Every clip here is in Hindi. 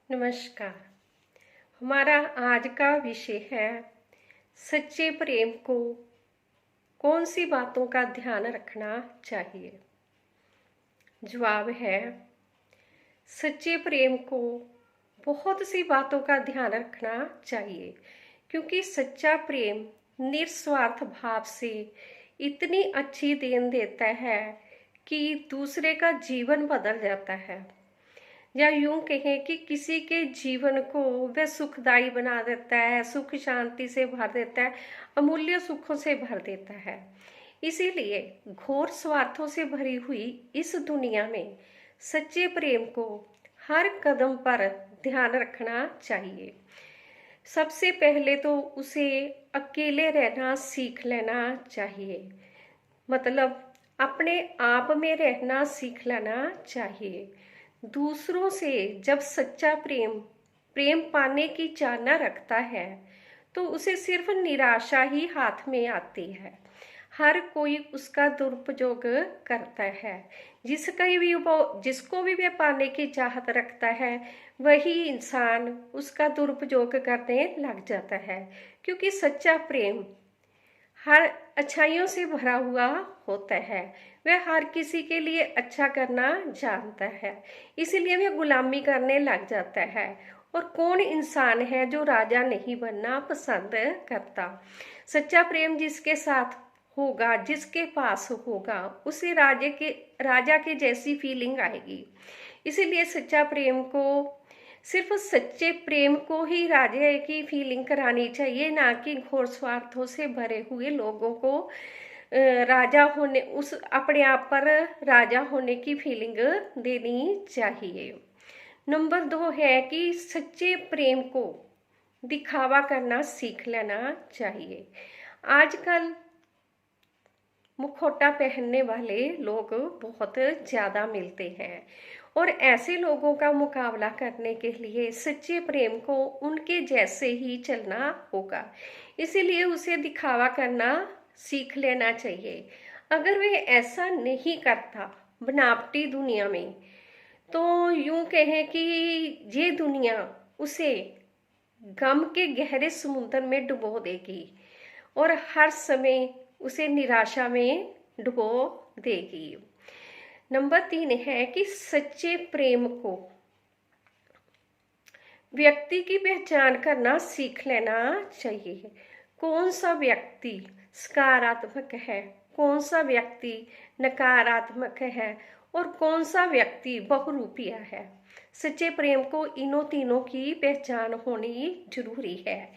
नमस्कार। हमारा आज का विषय है सच्चे प्रेम को कौन सी बातों का ध्यान रखना चाहिए। जवाब है, सच्चे प्रेम को बहुत सी बातों का ध्यान रखना चाहिए, क्योंकि सच्चा प्रेम निस्वार्थ भाव से इतनी अच्छी देन देता है कि दूसरे का जीवन बदल जाता है, या यूं कहें कि किसी के जीवन को वह सुखदायी बना देता है, सुख शांति से भर देता है, अमूल्य सुखों से भर देता है। इसीलिए घोर स्वार्थों से भरी हुई इस दुनिया में सच्चे प्रेम को हर कदम पर ध्यान रखना चाहिए। सबसे पहले तो उसे अकेले रहना सीख लेना चाहिए, मतलब अपने आप में रहना सीख लेना चाहिए। दूसरों से जब सच्चा प्रेम प्रेम पाने की चाहना रखता है तो उसे सिर्फ निराशा ही हाथ में आती है। हर कोई उसका दुरुपयोग करता है। जिसको भी वह पाने की चाहत रखता है, वही इंसान उसका दुरुपयोग करने लग जाता है, क्योंकि सच्चा प्रेम हर अच्छाइयों से भरा हुआ होता है। वह हर किसी के लिए अच्छा करना जानता है, इसीलिए वह गुलामी करने लग जाता है। और कौन इंसान है जो राजा नहीं बनना पसंद करता। सच्चा प्रेम जिसके साथ होगा, जिसके पास होगा, उसे राजा के जैसी फीलिंग आएगी। इसीलिए सच्चा प्रेम को सिर्फ सच्चे प्रेम को ही राजा की फीलिंग करानी चाहिए, ना कि घोर स्वार्थों से भरे हुए लोगों को राजा होने, उस अपने आप पर राजा होने की फीलिंग देनी चाहिए। नंबर 2 है कि सच्चे प्रेम को दिखावा करना सीख लेना चाहिए। आजकल मुखौटा पहनने वाले लोग बहुत ज़्यादा मिलते हैं, और ऐसे लोगों का मुकाबला करने के लिए सच्चे प्रेम को उनके जैसे ही चलना होगा। इसीलिए उसे दिखावा करना सीख लेना चाहिए। अगर वह ऐसा नहीं करता बनावटी दुनिया में, तो यूं कहें कि ये दुनिया उसे गम के गहरे समुद्र में डुबो देगी और हर समय उसे निराशा में डुबो देगी। नंबर 3 है कि सच्चे प्रेम को व्यक्ति की पहचान करना सीख लेना चाहिए। कौन सा व्यक्ति सकारात्मक है, कौन सा व्यक्ति नकारात्मक है, और कौन सा व्यक्ति बहुरूपिया है। सच्चे प्रेम को इन्हों तीनों की पहचान होनी जरूरी है,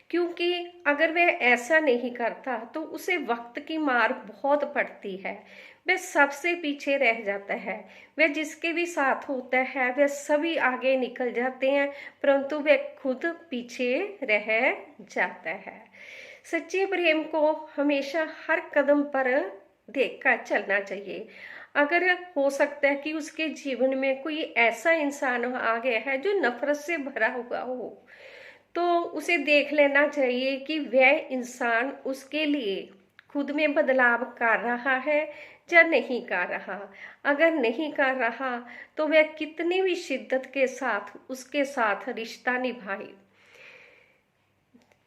क्योंकि अगर वह ऐसा नहीं करता तो उसे वक्त की मार बहुत पड़ती है। वह सबसे पीछे रह जाता है। वह जिसके भी साथ होता है वह सभी आगे निकल जाते हैं, परंतु वह खुद पीछे रह जाता है। सच्चे प्रेम को हमेशा हर कदम पर देखकर चलना चाहिए। अगर हो सकता है कि उसके जीवन में कोई ऐसा इंसान आ गया है जो नफरत से भरा हुआ हो, तो उसे देख लेना चाहिए कि वह इंसान उसके लिए खुद में बदलाव कर रहा है या नहीं कर रहा। अगर नहीं कर रहा तो वह कितनी भी शिद्दत के साथ उसके साथ रिश्ता निभाए,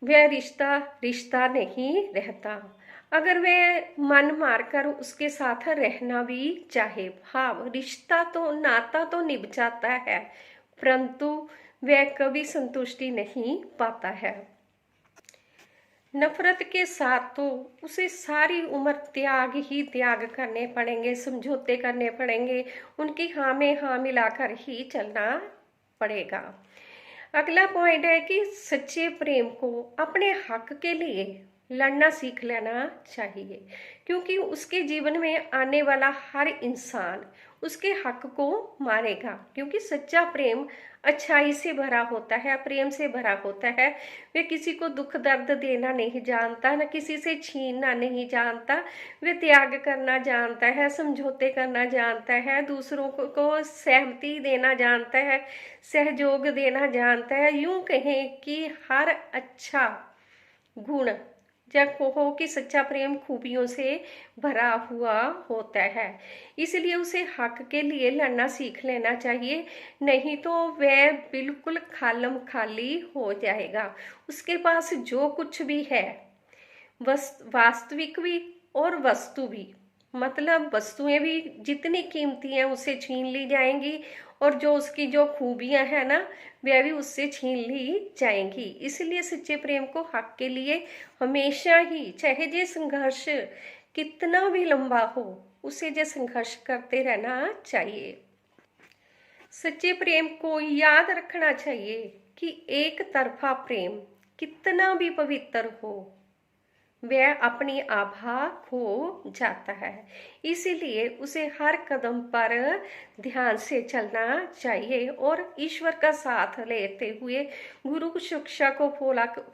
वह रिश्ता रिश्ता नहीं रहता। अगर वह मन मारकर उसके साथ रहना भी चाहे, भाव रिश्ता तो नाता तो निभ जाता है, परंतु वह कभी संतुष्टि नहीं पाता है। नफरत के साथ तो उसे सारी उम्र त्याग ही त्याग करने पड़ेंगे, समझौते करने पड़ेंगे, उनकी हाँ में हाँ मिलाकर ही चलना पड़ेगा। अगला पॉइंट है कि सच्चे प्रेम को अपने हक के लिए लड़ना सीख लेना चाहिए, क्योंकि उसके जीवन में आने वाला हर इंसान उसके हक को मारेगा, क्योंकि सच्चा प्रेम अच्छाई से भरा होता है, प्रेम से भरा होता है। वह किसी को दुख दर्द देना नहीं जानता, न किसी से छीनना नहीं जानता। वह त्याग करना जानता है, समझौते करना जानता है, दूसरों को सहमति देना जानता है, सहयोग देना जानता है। यूं कहें कि हर अच्छा गुण या कहो कि सच्चा प्रेम खूबियों से भरा हुआ होता है, इसलिए उसे हक के लिए लड़ना सीख लेना चाहिए, नहीं तो वह बिल्कुल खालम खाली हो जाएगा। उसके पास जो कुछ भी है, वास्तविक भी और वस्तु भी, मतलब वस्तुएं भी जितनी कीमती हैं उससे छीन ली जाएंगी, और जो उसकी जो खूबियां हैं ना, वह भी उससे छीन ली जाएंगी। इसलिए सच्चे प्रेम को हक के लिए हमेशा ही, चाहे जे संघर्ष कितना भी लंबा हो, उसे जे संघर्ष करते रहना चाहिए। सच्चे प्रेम को याद रखना चाहिए कि एक तरफा प्रेम कितना भी पवित्र हो, वह अपनी आभा खो जाता है। इसीलिए उसे हर कदम पर ध्यान से चलना चाहिए और ईश्वर का साथ लेते हुए गुरु की शिक्षा को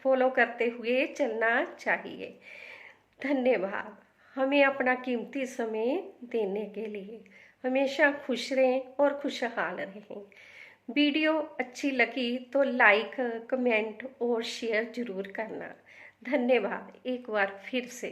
फॉलो करते हुए चलना चाहिए। धन्यवाद हमें अपना कीमती समय देने के लिए। हमेशा खुश रहें और खुशहाल रहें। वीडियो अच्छी लगी तो लाइक, कमेंट और शेयर जरूर करना। धन्यवाद एक बार फिर से।